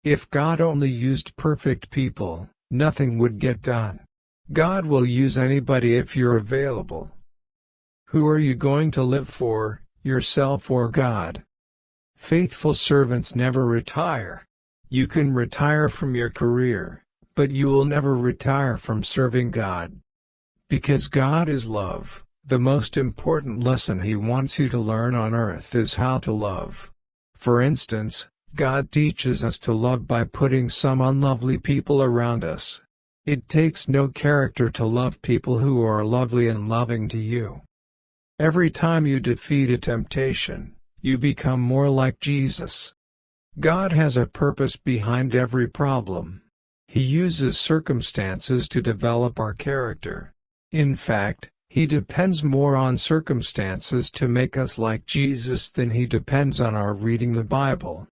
If God only used perfect people, nothing would get done. God will use anybody if you're available. Who are you going to live for, yourself or God? Faithful servants never retire. You can retire from your career, but you will never retire from serving God. Because God is love, the most important lesson He wants you to learn on earth is how to love. For instance, God teaches us to love by putting some unlovely people around us. It takes no character to love people who are lovely and loving to you. Every time you defeat a temptation, you become more like Jesus. God has a purpose behind every problem. He uses circumstances to develop our character. In fact, He depends more on circumstances to make us like Jesus than He depends on our reading the Bible.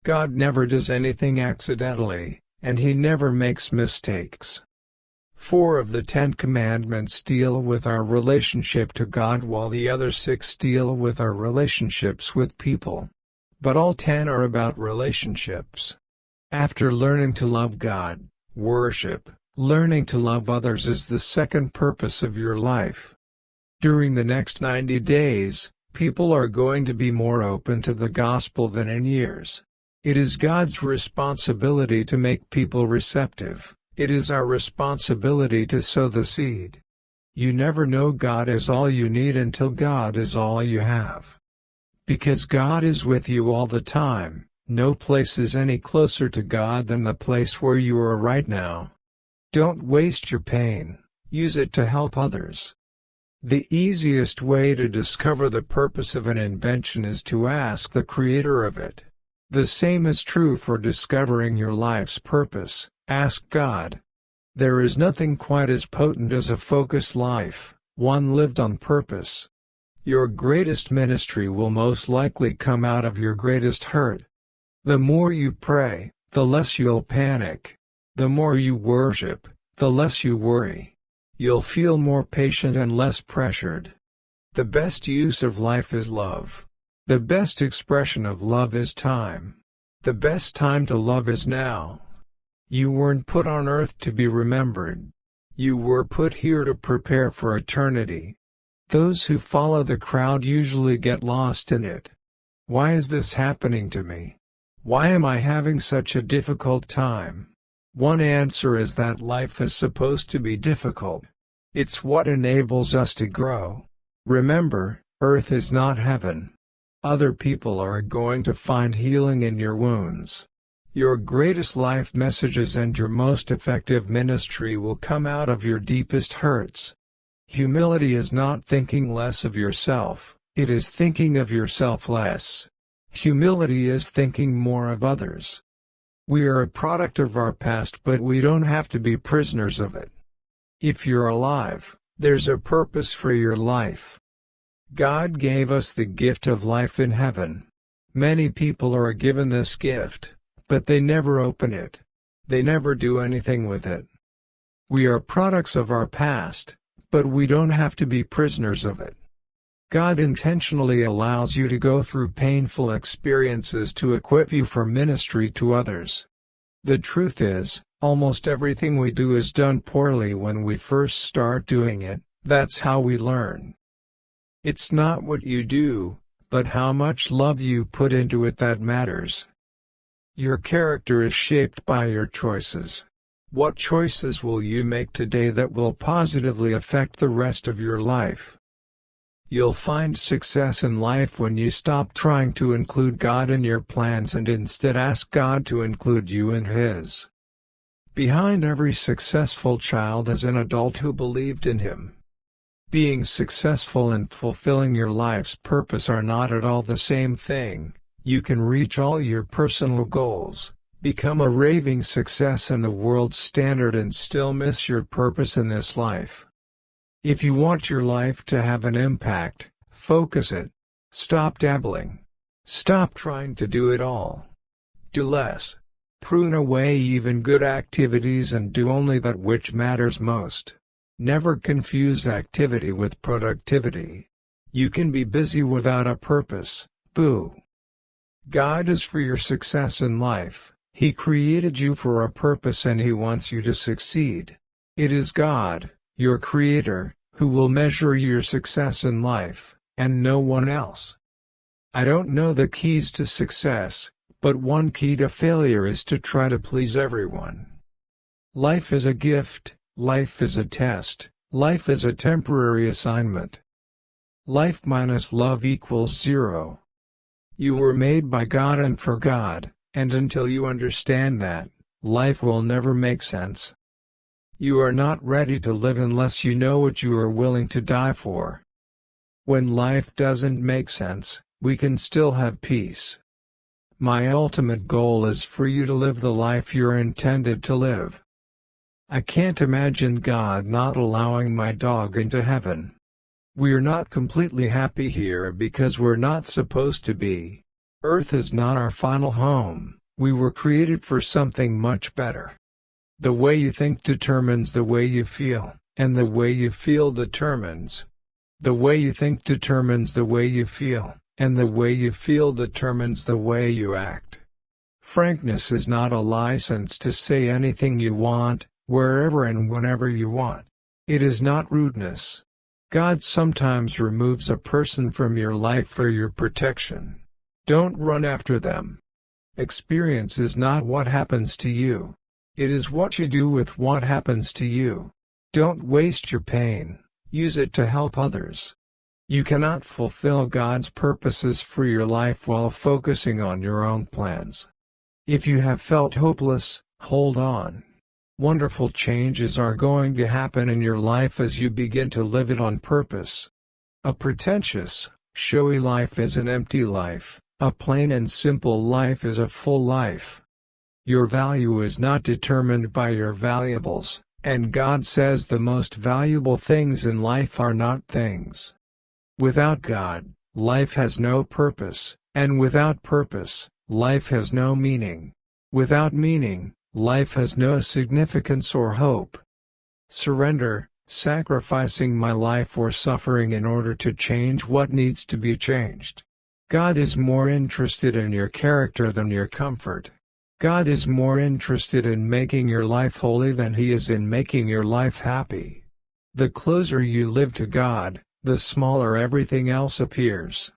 God never does anything accidentally, and He never makes mistakes. 4 of the 10 commandments deal with our relationship to God, while the other 6 deal with our relationships with people. But all 10 are about relationships. After learning to love God, worship, learning to love others is the second purpose of your life. During the next 90 days, people are going to be more open to the gospel than in years. It is God's responsibility to make people receptive. It is our responsibility to sow the seed. You never know God is all you need until God is all you have. Because God is with you all the time, no place is any closer to God than the place where you are right now. Don't waste your pain, use it to help others. The easiest way to discover the purpose of an invention is to ask the creator of it. The same is true for discovering your life's purpose. Ask God. There is nothing quite as potent as a focused life, one lived on purpose. Your greatest ministry will most likely come out of your greatest hurt. The more you pray, the less you'll panic. The more you worship, the less you worry. You'll feel more patient and less pressured. The best use of life is love. The best expression of love is time. The best time to love is now. You weren't put on earth to be remembered. You were put here to prepare for eternity. Those who follow the crowd usually get lost in it. Why is this happening to me? Why am I having such a difficult time? One answer is that life is supposed to be difficult. It's what enables us to grow. Remember, earth is not heaven. Other people are going to find healing in your wounds. Your greatest life messages and your most effective ministry will come out of your deepest hurts. Humility is not thinking less of yourself, it is thinking of yourself less. Humility is thinking more of others. We are a product of our past, but we don't have to be prisoners of it. If you're alive, there's a purpose for your life. God gave us the gift of life in heaven. Many people are given this gift, but they never open it. They never do anything with it. We are products of our past, but we don't have to be prisoners of it. God intentionally allows you to go through painful experiences to equip you for ministry to others. The truth is, almost everything we do is done poorly when we first start doing it. That's how we learn. It's not what you do, but how much love you put into it that matters. Your character is shaped by your choices. What choices will you make today that will positively affect the rest of your life? You'll find success in life when you stop trying to include God in your plans and instead ask God to include you in His. Behind every successful child is an adult who believed in him. Being successful and fulfilling your life's purpose are not at all the same thing. You can reach all your personal goals, become a raving success in the world's standard and still miss your purpose in this life. If you want your life to have an impact, focus it. Stop dabbling. Stop trying to do it all. Do less. Prune away even good activities and do only that which matters most. Never confuse activity with productivity. You can be busy without a purpose. Boo. God is for your success in life, He created you for a purpose and He wants you to succeed. It is God, your Creator, who will measure your success in life, and no one else. I don't know the keys to success, but one key to failure is to try to please everyone. Life is a gift, life is a test, life is a temporary assignment. Life minus love equals 0. You were made by God and for God, and until you understand that, life will never make sense. You are not ready to live unless you know what you are willing to die for. When life doesn't make sense, we can still have peace. My ultimate goal is for you to live the life you're intended to live. I can't imagine God not allowing my dog into heaven. We're not completely happy here because we're not supposed to be. Earth is not our final home. We were created for something much better. The way you think determines the way you feel, and the way you feel determines. The way you think determines the way you feel, and the way you feel determines the way you act. Frankness is not a license to say anything you want, wherever and whenever you want. It is not rudeness. God sometimes removes a person from your life for your protection. Don't run after them. Experience is not what happens to you. It is what you do with what happens to you. Don't waste your pain, use it to help others. You cannot fulfill God's purposes for your life while focusing on your own plans. If you have felt hopeless, hold on. Wonderful changes are going to happen in your life as you begin to live it on purpose. A pretentious, showy life is an empty life, a plain and simple life is a full life. Your value is not determined by your valuables, and God says the most valuable things in life are not things. Without God, life has no purpose, and without purpose, life has no meaning. Without meaning, life has no significance or hope. Surrender, sacrificing my life or suffering in order to change what needs to be changed. God is more interested in your character than your comfort. God is more interested in making your life holy than He is in making your life happy. The closer you live to God, the smaller everything else appears.